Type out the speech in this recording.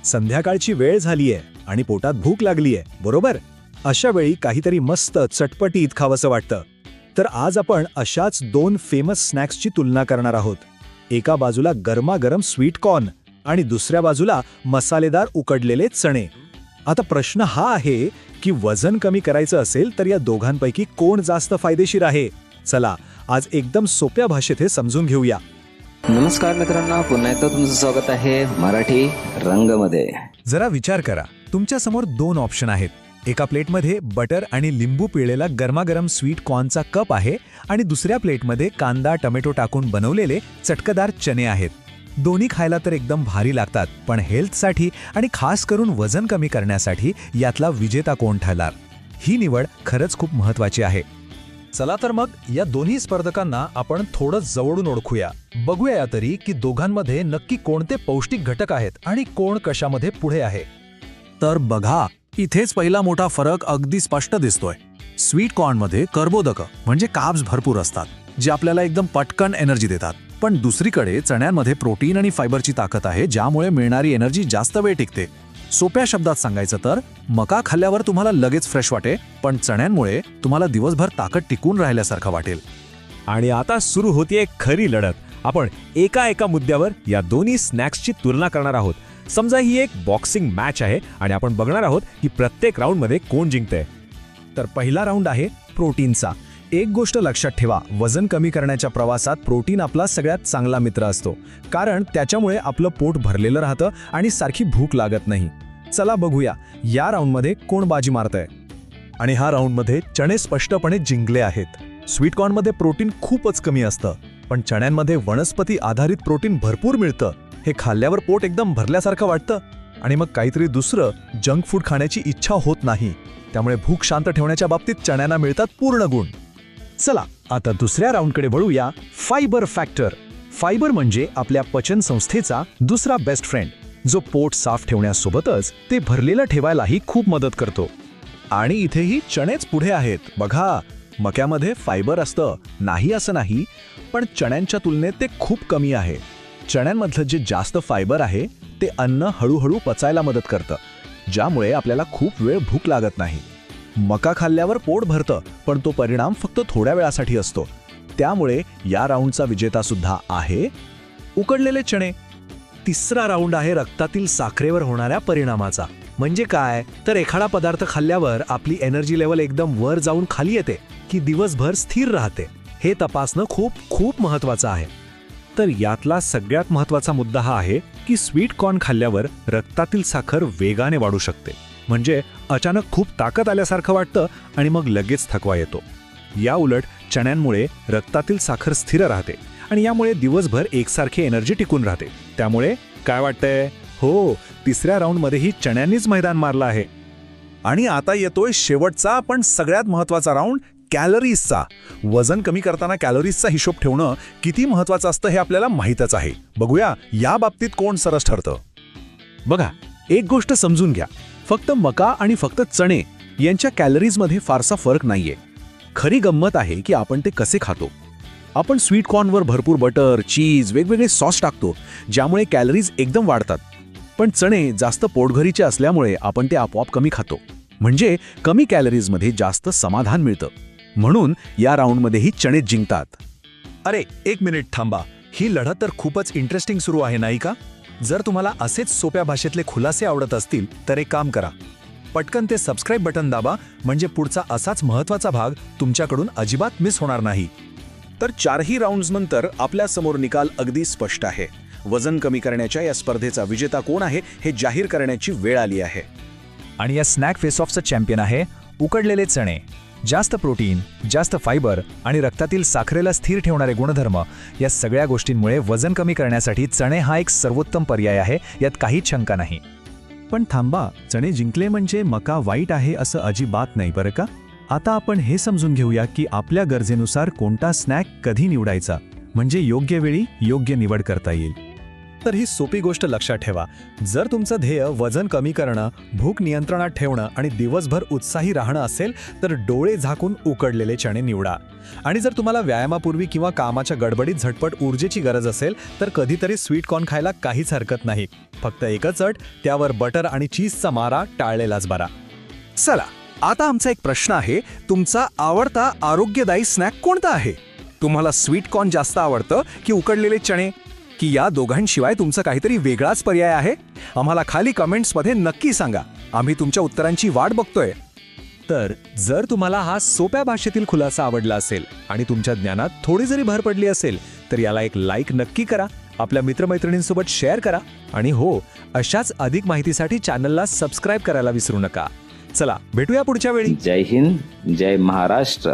संध्याकाळची वेळ झालीये आणि पोटात भूक लागलीये, बरोबर? अशा वेळी काहीतरी मस्त चटपटीत खावंसं वाटतं. तर आज आपण अशाच 2 फेमस स्नॅक्सची तुलना करणार आहोत. एका बाजूला गरमागरम स्वीट कॉर्न आणि दुसऱ्या बाजूला मसालेदार उकडलेले चणे. आता प्रश्न हा आहे की वजन कमी करायचं असेल तर या दोघांपैकी कोण जास्त फायदेशीर आहे? चला आज एकदम सोप्या भाषेत हे समजून घेऊया. नमस्कार मित्रांनो, पुन्हा एकदा तुमचं स्वागत आहे मराठी रंगमध्ये. जरा विचार करा, तुमच्या समोर 2 ऑप्शन आहेत. एका प्लेटमध्ये बटर आणि लिंबू पिळलेला गरमागरम स्वीट कॉर्नचा कप आहे आणि दुसऱ्या प्लेटमध्ये कांदा टोमॅटो टाकून बनवलेले चटकदार चणे आहेत. दोन्ही खायला तर एकदम भारी लागतात, पण हेल्थसाठी आणि खास करून वजन कमी करण्यासाठी यातला विजेता कोण ठरणार? ही निवड खरंच खूप महत्त्वाची आहे. चला तर मग या दोन्ही स्पर्धकांना आपण थोडं जवळून ओळखूया. बघूया तरी की दोघांमध्ये नक्की कोणते पौष्टिक घटक आहेत आणि कोण कशामध्ये पुढे आहे. तर बघा, इथेच पहिला मोठा फरक अगदी स्पष्ट दिसतोय. स्वीट कॉर्नमध्ये कर्बोदक म्हणजे कार्ब्स भरपूर असतात, जे आपल्याला एकदम पटकन एनर्जी देतात. पण दुसरीकडे चण्यांमध्ये प्रोटीन आणि फायबरची ताकद आहे, ज्यामुळे मिळणारी एनर्जी जास्त वेळ टिकते. सोप्या शब्दात सांगायचं तर मका खाल्ल्यावर तुम्हाला लगेच फ्रेश वाटेल, पण चण्यांमुळे तुम्हाला दिवसभर ताकद टिकून राहिल्यासारखं वाटेल. आणि आता सुरू होतीये खरी लढत. आपण एका मुद्द्यावर या दोन्ही स्नॅक्सची तुलना करणार आहोत. समजा ही एक बॉक्सिंग मॅच आहे आणि आपण बघणार आहोत की प्रत्येक राऊंडमध्ये कोण जिंकतंय. तर पहिला राऊंड आहे प्रोटीनचा. एक गोष्ट लक्षात ठेवा, वजन कमी करण्याच्या प्रवासात प्रोटीन आपला सगळ्यात चांगला मित्र असतो, कारण त्याच्यामुळे आपलं पोट भरलेलं राहतं आणि सारखी भूक लागत नाही. चला बघूया या राऊंडमध्ये कोण बाजी मारतंय. आणि हा राऊंडमध्ये चणे स्पष्टपणे जिंकले आहेत. स्वीट कॉर्नमध्ये प्रोटीन खूपच कमी असतं, पण चण्यांमध्ये वनस्पती आधारित प्रोटीन भरपूर मिळतं. हे खाल्ल्यावर पोट एकदम भरल्यासारखं वाटतं आणि मग काहीतरी दुसरं जंक फूड खाण्याची इच्छा होत नाही. त्यामुळे भूक शांत ठेवण्याच्या बाबतीत चण्यांना मिळतात पूर्ण गुण. चला आता दुसऱ्या राऊंडकडे वळूया. Fibre factor. फायबर म्हणजे आपल्या पचन संस्थेचा दुसरा बेस्ट फ्रेंड, जो पोट साफ ठेवण्यासोबतच ते भरलेलं ठेवायलाही खूप मदत करतो. आणि इथेही चणेच पुढे आहेत. बघा, मक्यामध्ये फायबर असतं, नाही असं नाही, पण चण्यांच्या तुलनेत ते खूप कमी आहे. चण्यांमधलं जे जास्त फायबर आहे ते अन्न हळूहळू पचायला मदत करतं, ज्यामुळे आपल्याला खूप वेळ भूक लागत नाही. मका खाल्ल्यावर पोट भरतं, पण तो परिणाम फक्त थोड्या वेळासाठी असतो. त्यामुळे या राऊंडचा विजेता सुद्धा आहे उकडलेले चणे. तिसरा राऊंड आहे रक्तातील साखरेवर होणाऱ्या परिणामाचा. म्हणजे काय तर एखादा पदार्थ खाल्ल्यावर आपली एनर्जी लेवल एकदम वर जाऊन खाली येते की दिवसभर स्थिर राहते, हे तपासणं खूप खूप महत्त्वाचं आहे. तर यातला सगळ्यात महत्त्वाचा मुद्दा हा आहे की स्वीट कॉर्न खाल्ल्यावर रक्तातील साखर वेगाने वाढू शकते. म्हणजे अचानक खूप ताकद आल्यासारखं वाटतं आणि मग लगेच थकवा येतो. या उलट चण्यांमुळे रक्तातील साखर स्थिर राहते आणि यामुळे दिवसभर एकसारखी एनर्जी टिकून राहते. त्यामुळे काय वाटतंय? हो, तिसऱ्या राऊंडमध्येही चण्यांनीच मैदान मारलं आहे. आणि आता येतोय शेवटचा पण सगळ्यात महत्त्वाचा राऊंड, कॅलरीजचा. वजन कमी करताना कॅलरीजचा हिशोब ठेवणं किती महत्त्वाचं असतं हे आपल्याला माहीतच आहे. बघूया या बाबतीत कोण सरस ठरतं. बघा, एक गोष्ट समजून घ्या, फक्त मका आणि फक्त चणे यांच्या कॅलरीजमध्ये फारसा फरक नाहीये. खरी गंमत आहे की आपण ते कसे खातो. आपण स्वीट कॉर्नवर भरपूर बटर, चीज, वेगवेगळे सॉस टाकतो, ज्यामुळे कॅलरीज एकदम वाढतात. पण चणे जास्त पोटभरीचे असल्यामुळे आपण ते आपोआप कमी खातो. म्हणजे कमी कॅलरीजमध्ये जास्त समाधान मिळतं. म्हणून या राऊंडमध्येही चणे जिंकतात. अरे एक मिनिट थांबा, ही लढत तर खूपच इंटरेस्टिंग सुरू आहे, नाही का? जर तुम्हाला असेच सोप्या भाषेतले खुलासे आवडत असतील तर एक काम करा, पटकन ते सबस्क्राईब बटन दाबा, म्हणजे पुढचा असाच महत्त्वाचा भाग तुमच्याकडून अजिबात मिस होणार नाही. तर 4ही राऊंड्सनंतर आपल्यासमोर निकाल अगदी स्पष्ट आहे. वजन कमी करण्याच्या या स्पर्धेचा विजेता कोण आहे हे जाहीर करण्याची वेळ आली आहे. आणि या स्नॅक फेस ऑफचा चॅम्पियन आहे उकडलेले चणे. जास्त प्रोटीन, जास्त फायबर आणि रक्तातील साखरेला स्थिर ठेवणारे गुणधर्म, या सगळ्या गोष्टींमुळे वजन कमी करण्यासाठी चणे हा एक सर्वोत्तम पर्याय आहे, यात काहीच शंका नाही. पण थांबा, चणे जिंकले म्हणजे मका वाईट आहे असं अजिबात नाही बरं का? आता आपण हे समजून घेऊया की आपल्या गरजेनुसार कोणता स्नॅक कधी निवडायचा, म्हणजे योग्य वेळी योग्य निवड करता येईल. तर ही सोपी गोष्ट लक्षात ठेवा. जर तुमचं ध्येय वजन कमी करणं, भूक नियंत्रणात ठेवणं आणि दिवसभर उत्साही राहणं असेल तर डोळे झाकून उकडलेले चणे निवडा. आणि जर तुम्हाला व्यायामापूर्वी किंवा कामाच्या गडबडीत झटपट ऊर्जेची गरज असेल तर कधीतरी स्वीट कॉर्न खायला काहीच हरकत नाही. फक्त एकच अट, त्यावर बटर आणि चीजचा मारा टाळलेलाच बरा. चला, आता आमचा एक प्रश्न आहे, तुमचा आवडता आरोग्यदायी स्नॅक कोणता आहे? तुम्हाला स्वीट कॉर्न जास्त आवडतं की उकडलेले चणे, की या दोघांशिवाय तुमचा काहीतरी वेगळाच पर्याय आहे? आम्हाला खाली कमेंट्समध्ये नक्की सांगा. आम्ही तुमच्या उत्तरांची वाट बघतोय. तर जर तुम्हाला हा सोप्या भाषेतील खुलासा आवडला असेल आणि तुमच्या ज्ञानात थोडी जरी भर पडली असेल तर याला एक लाईक नक्की करा, आपल्या मित्रमैत्रिणींसोबत शेअर करा आणि हो, अशाच अधिक माहितीसाठी चॅनलला सबस्क्राईब करायला विसरू नका. चला, भेटूया पुढच्या वेळी. जय हिंद, जय महाराष्ट्र.